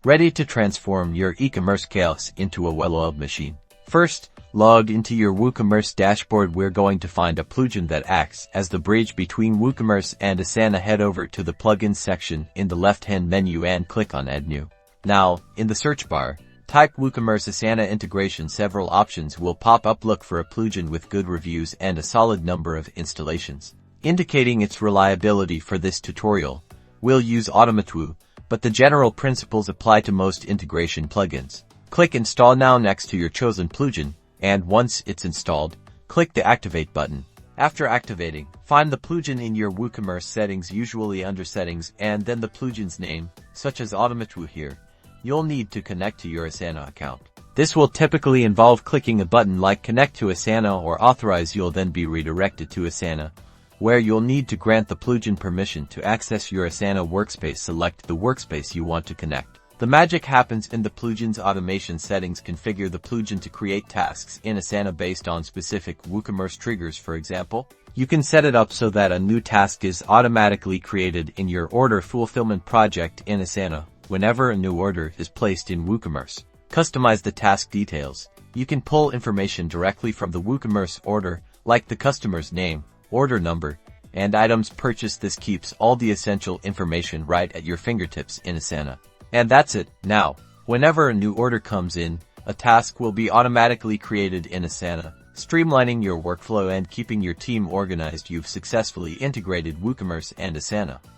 ready to transform your e-commerce chaos into a well-oiled machine. First, log into your WooCommerce dashboard. We're going to find a plugin that acts as the bridge between WooCommerce and Asana. Head over to the plugins section in the left-hand menu and click on Add New. Now, in the search bar, type WooCommerce Asana integration. Several options will pop up. Look for a plugin with good reviews and a solid number of installations. Indicating its reliability. For this tutorial, we'll use Connect, but the general principles apply to most integration plugins. Click Install Now next to your chosen plugin, and once it's installed, click the Activate button. After activating, find the plugin in your WooCommerce settings, usually under Settings, and then the plugin's name, such as Connect here. You'll need to connect to your Asana account. This will typically involve clicking a button like Connect to Asana or Authorize. You'll then be redirected to Asana, where you'll need to grant the plugin permission to access your Asana workspace. Select the workspace you want to connect. The magic happens in the plugin's automation settings. Configure the plugin to create tasks in Asana based on specific WooCommerce triggers. For example, you can set it up so that a new task is automatically created in your order fulfillment project in Asana whenever a new order is placed in WooCommerce. Customize the task details. You can pull information directly from the WooCommerce order, like the customer's name, order number, and items purchased. This keeps all the essential information right at your fingertips in Asana. And that's it. Now, whenever a new order comes in, a task will be automatically created in Asana, streamlining your workflow and keeping your team organized. You've successfully integrated WooCommerce and Asana.